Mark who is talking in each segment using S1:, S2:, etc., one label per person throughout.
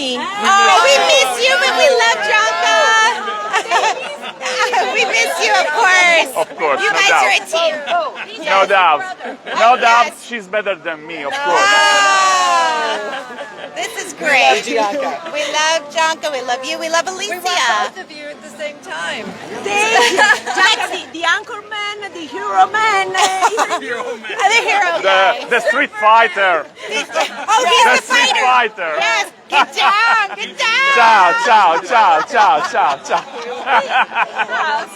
S1: me.
S2: Oh, we miss you, but we love Gianca. We miss you, of course.
S3: Of course,
S2: You
S3: no
S2: guys
S3: doubt.
S2: are a team.
S3: No doubt. No
S2: Oh,
S3: doubt
S2: yes.
S3: she's better than me, of course.
S2: This is great. We love Gianca. We love you. We love Alicia.
S1: We want both of you at the same time.
S4: The anchor man, the hero man.
S2: The hero guy.
S3: The street fighter.
S2: Oh, he's
S3: The
S2: the
S3: street
S2: fighter.
S3: fighter.
S2: Yes, get down, get down.
S3: Ciao, ciao, ciao, ciao, ciao, ciao.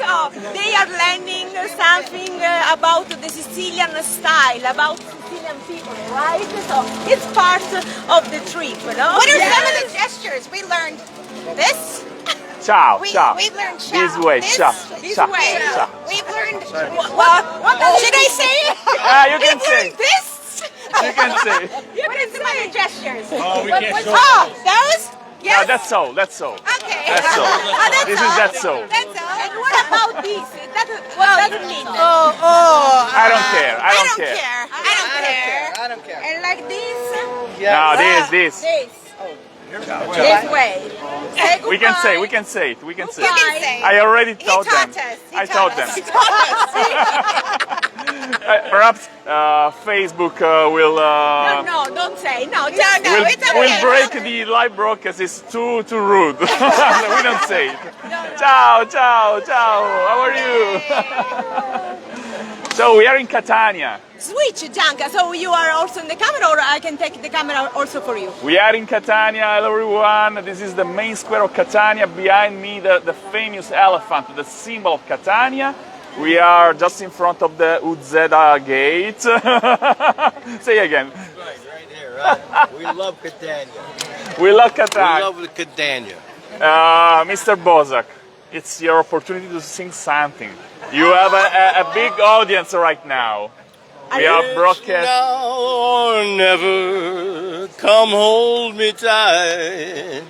S4: So they are learning something about the Sicilian style, about Sicilian people, right? So it's part of the trip, no?
S2: What are some of the gestures we learned? This.
S3: Ciao, ciao.
S2: We've learned ciao.
S3: This way, ciao,
S2: This
S3: ciao,
S2: way.
S3: ciao.
S2: We've learned. What should I say?
S3: You can
S2: We've
S3: say.
S2: learned this.
S3: You can say.
S2: What are some other gestures?
S5: Oh, we can't show
S2: Oh, those? Yes.
S3: No, that's all. That's all.
S2: Okay.
S3: That's all.
S2: That's
S3: This
S2: all.
S3: is that's all.
S2: That's all.
S4: And what about this? What does it mean?
S3: I don't care. I don't care.
S2: I don't care.
S5: I don't care.
S4: And like this?
S3: No, this.
S4: This.
S3: Ciao, ciao.
S4: This way. Say
S3: We can say.
S4: goodbye.
S3: We can say it. We can say
S2: You
S3: it.
S2: can say.
S3: I already
S2: He
S3: told them.
S2: taught us. He
S3: I
S2: taught
S3: told them.
S2: us. He taught us.
S3: Perhaps Facebook will
S4: No, don't say. No,
S2: No, no, it's okay.
S3: will break the live broadcast. It's too rude. We don't say it. Ciao, ciao, ciao. How are you? So we are in Catania.
S4: Switch, Gianca. So you are also in the camera, or I can take the camera also for you?
S3: We are in Catania. Hello everyone. This is the main square of Catania. Behind me, the famous elephant, the symbol of Catania. We are just in front of the Uzzeda gate. Say again.
S5: Right here, right? We love Catania.
S3: We love
S5: We
S3: Catania.
S5: love Catania.
S3: Mr. Bozak, it's your opportunity to sing something. You have a big audience right now. We are broadcast.
S5: Now or never, come hold me tight.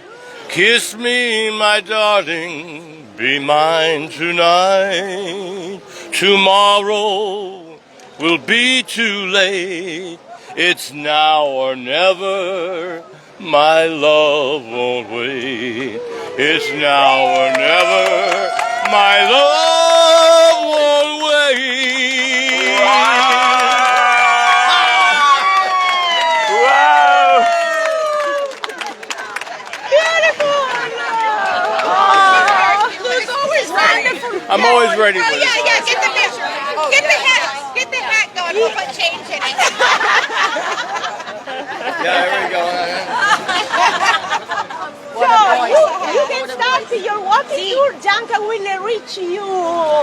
S5: Kiss me, my darling, be mine tonight. Tomorrow will be too late. It's now or never, my love won't wait. It's now or never, my love won't wait.
S3: Wow!
S5: I'm always ready for
S2: Oh,
S5: this.
S2: yeah, get the picture. Get the hat. Get the hat going. We'll put change in it.
S5: Yeah, there we go.
S4: So you can start your walking tour. Gianca will reach you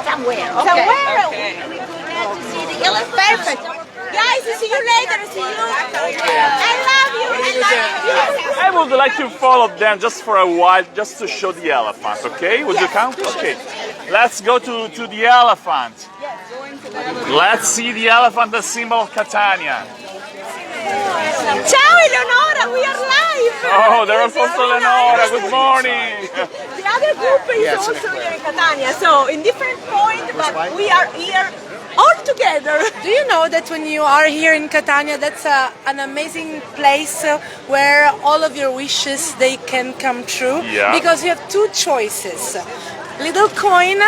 S4: somewhere. Somewhere.
S2: We're glad to see the elephant.
S4: Perfect. Guys, see you later. See you. I love you. I love you.
S3: I would like to follow them just for a while, just to show the elephant, okay? Would you count? Okay. Let's go to the elephant. Let's see the elephant, the symbol of Catania.
S4: Ciao, Eleonora. We are live.
S3: Oh, there's also Lenora. Good morning.
S4: The other group is also here in Catania, so in different points, but we are here all together.
S1: Do you know that when you are here in Catania, that's an amazing place where all of your wishes they can come true?
S3: Yeah.
S1: Because you have two choices: little coin,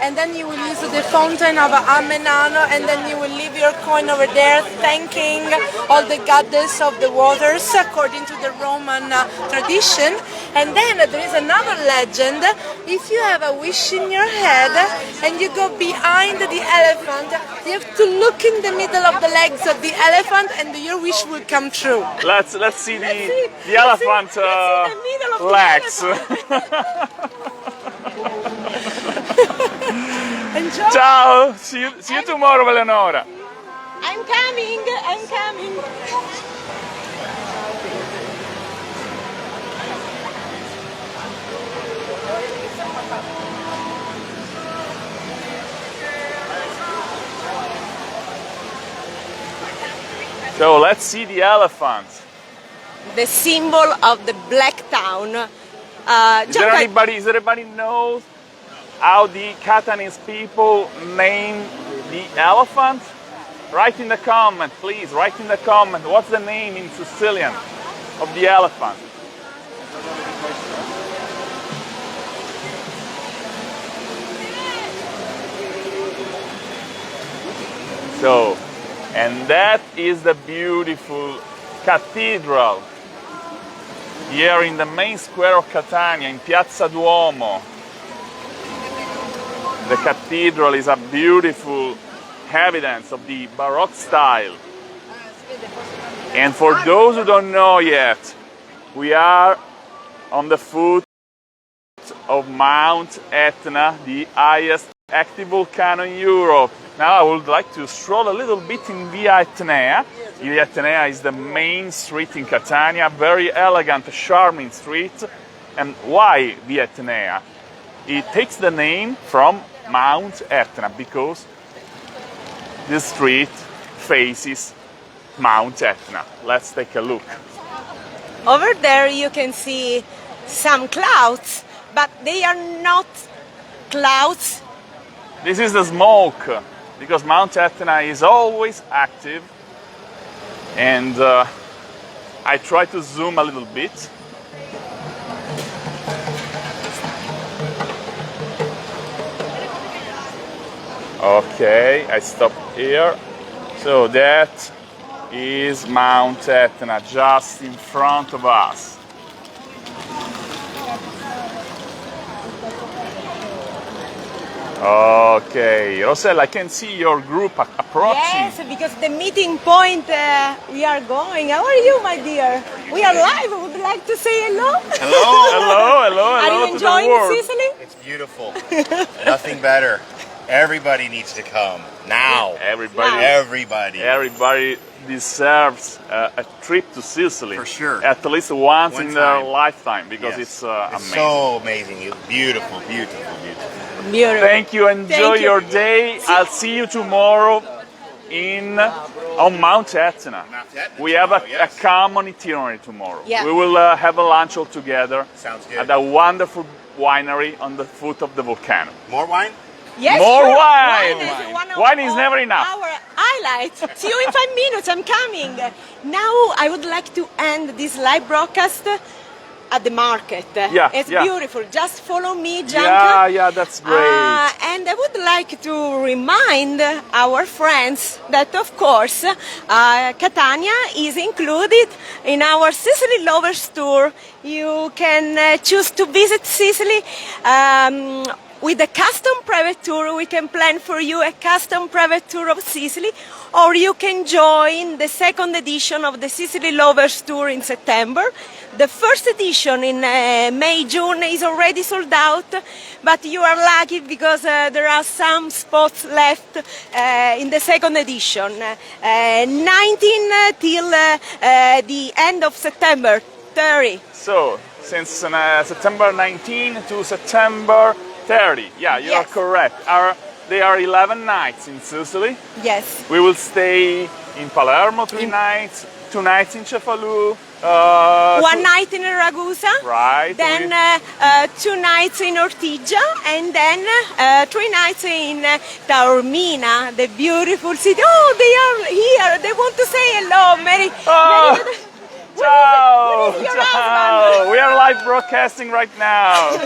S1: and then you will use the fountain of Amenano, and then you will leave your coin over there, thanking all the goddess of the waters according to the Roman tradition. And then there is another legend: if you have a wish in your head and you go behind the elephant, you have to look in the middle of the legs of the elephant, and your wish will come true.
S3: Let's see the elephant legs.
S1: Enjoy.
S3: Ciao. See you tomorrow, Eleonora.
S4: I'm coming. I'm coming.
S3: So let's see the elephant.
S4: The symbol of the Black Town.
S3: Is there anybody knows how the Catanese people name the elephant? Write in the comment, please. Write in the comment. What's the name in Sicilian of the elephant? So, and that is the beautiful cathedral here in the main square of Catania, in Piazza Duomo. The cathedral is a beautiful evidence of the Baroque style. And for those who don't know yet, we are on the foot of Mount Etna, the highest active volcano in Europe. Now I would like to stroll a little bit in Via Etnea. Via Etnea is the main street in Catania, very elegant, charming street. And why Via Etnea? It takes the name from Mount Etna because this street faces Mount Etna. Let's take a look.
S4: Over there you can see some clouds, but they are not clouds.
S3: This is the smoke, because Mount Etna is always active. And I try to zoom a little bit. Okay, I stop here. So that is Mount Etna just in front of us. Okay, Rosella, I can see your group approaching.
S4: Yes, because the meeting point we are going. How are you, my dear? We are live. I would like to say hello.
S3: Hello
S4: Are you
S3: to the
S4: enjoying
S3: world.
S4: Sicily?
S5: It's beautiful. Nothing better. Everybody needs to come now.
S3: Everybody deserves a trip to Sicily.
S5: For sure.
S3: At least once
S5: One
S3: in their
S5: time.
S3: lifetime, because
S5: Yes.
S3: it's amazing.
S5: So amazing. It's beautiful, beautiful, beautiful.
S4: Beautiful.
S3: Thank you. Enjoy
S4: Thank you.
S3: your day. I'll see you tomorrow on Mount Etna. We have a common itinerary tomorrow.
S4: Yeah.
S3: We will have a lunch all together.
S5: Sounds good.
S3: At a wonderful winery on the foot of the volcano.
S5: More wine?
S4: Yes,
S3: More
S4: sure.
S3: wine.
S4: Is one of
S3: Wine is never enough.
S4: Our highlight. See you in 5 minutes. I'm coming. Now I would like to end this live broadcast at the market.
S3: Yeah,
S4: It's
S3: yeah.
S4: beautiful. Just follow me, Gianca.
S3: Yeah, that's great.
S4: And I would like to remind our friends that, of course, Catania is included in our Sicily Lovers Tour. You can choose to visit Sicily with a custom private tour. We can plan for you a custom private tour of Sicily, or you can join the second edition of the Sicily Lovers Tour in September. The first edition in May, June is already sold out, but you are lucky because there are some spots left in the second edition. 19 till the end of September, 30.
S3: So, since September 19 to September 30. Yeah, you are
S4: Yes.
S3: correct. There are 11 nights in Sicily.
S4: Yes.
S3: We will stay in Palermo 3 nights, 2 nights in Cefalù.
S4: 1 night in Ragusa,
S3: Right.
S4: then 2 nights in Ortigia, and then 3 nights in Taormina, the beautiful city. Oh, they are here. They want to say hello. Mary.
S3: Oh. Ciao!
S4: Where is your
S3: Ciao!
S4: husband?
S3: We are live broadcasting right now.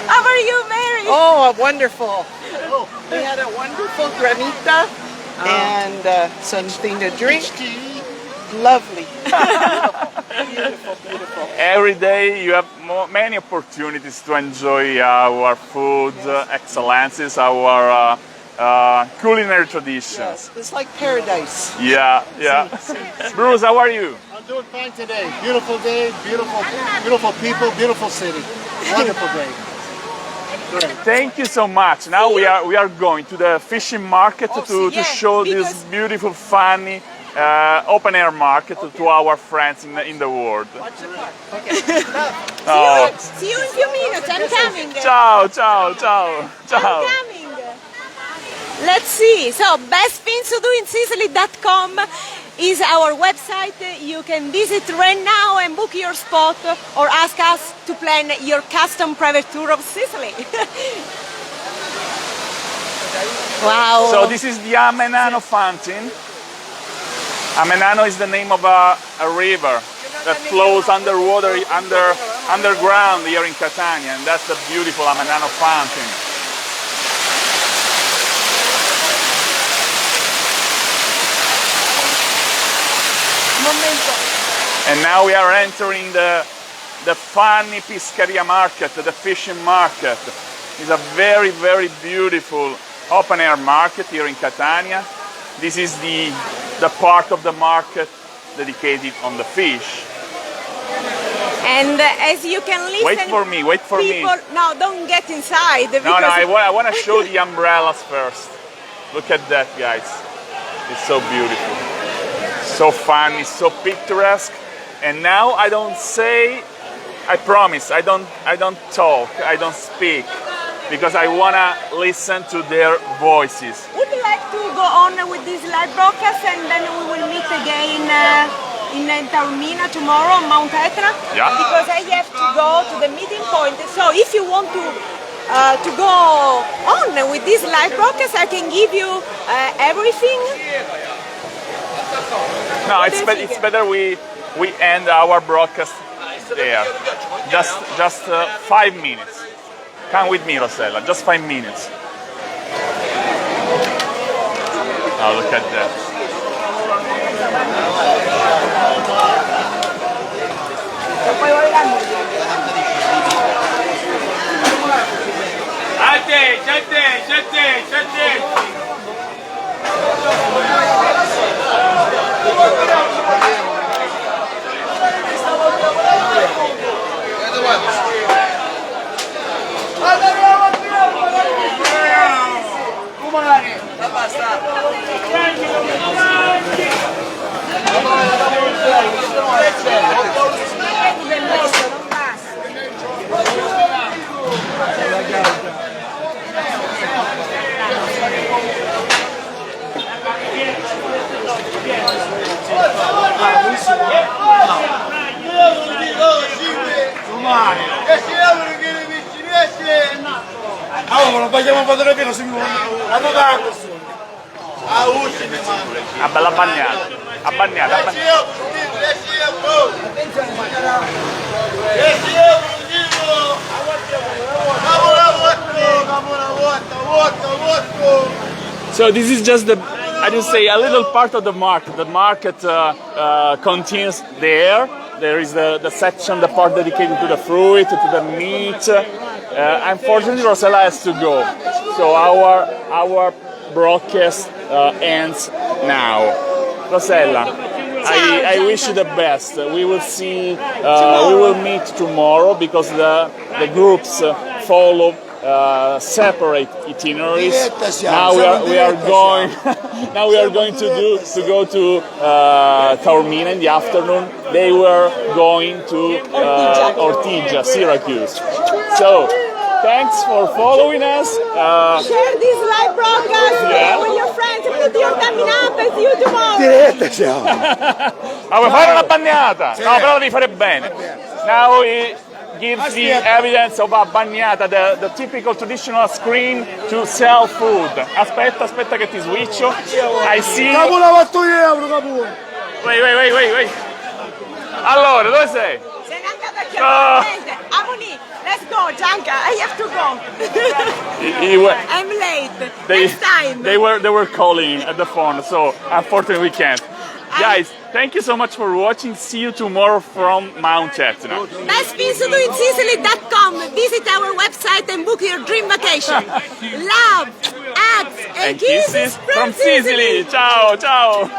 S4: How are you, Mary?
S6: Oh, wonderful. We had a wonderful granita and something to drink. Lovely. Beautiful, beautiful.
S3: Every day you have many opportunities to enjoy our food excellences, our culinary traditions.
S6: Yes, it's like paradise.
S3: Yeah. Bruce, how are you?
S7: I'm doing fine today. Beautiful day, beautiful people, beautiful city. Wonderful day. Great.
S3: Thank you so much. Now we are going to the fishing market to
S4: yeah,
S3: show this
S4: because-
S3: beautiful, funny open air market to our friends in the world. Oh.
S4: See you in a few minutes. I'm coming.
S3: Ciao.
S4: I'm coming. Let's see. So, bestthingstodoinsicily.com is our website. You can visit right now and book your spot or ask us to plan your custom private tour of Sicily. Wow.
S3: So this is the Amenano fountain. Amenano is the name of a river that flows underwater, underground here in Catania, and that's the beautiful Amenano fountain. And now we are entering the funny Piscaria market, the fishing market. It's a very, very beautiful open-air market here in Catania. This is the part of the market dedicated on the fish.
S4: And as you can listen,
S3: wait for me.
S4: No, don't get inside.
S3: No, I want to show the umbrellas first. Look at that, guys. It's so beautiful, so funny, so picturesque. And now I don't say, I promise, I don't talk, I don't speak, because I want to listen to their voices.
S4: Would you like to go on with this live broadcast and then we will meet again in Taormina tomorrow on Mount Etna?
S3: Yeah.
S4: Because I have to go to the meeting point. So if you want to go on with this live broadcast, I can give you everything.
S3: No, it's better we end our broadcast there. Just 5 minutes. Come with me, Rosella. Just 5 minutes. Oh, look at that. Una bella bagnata, So this is just a little part of the market. The market continues there. There is the section, the part dedicated to the fruit, to the meat. Unfortunately, Rosella has to go, so our broadcast ends now. Rosella, I wish you the best. We will see. We will meet tomorrow because the groups follow separate itineraries. Now we are going. Now we are going to go to Taormina in the afternoon. They were going to Ortigia, Syracuse. So thanks for following us.
S4: Share this live broadcast with your friends. Put your thumbs up and see you tomorrow.
S3: Vuoi fare una bagnata? No, però la devi fare bene. Now it gives the evidence of a bagnata, the typical traditional screen to sell food. Aspetta che ti switcho. I see.
S7: Capo €8, capo.
S3: Wait. Allora, dove sei?
S4: Se n'è andata a chiamare. Amoni, let's go, Gianca. I have to go. I'm late. Next time.
S3: They were calling at the phone, so unfortunately we can't. Guys, thank you so much for watching. See you tomorrow from Mount Etna.
S4: bestvinsoluinsicily.com. Visit our website and book your dream vacation. Love, hugs, and kisses from Sicily.
S3: Ciao.
S4: Ciao.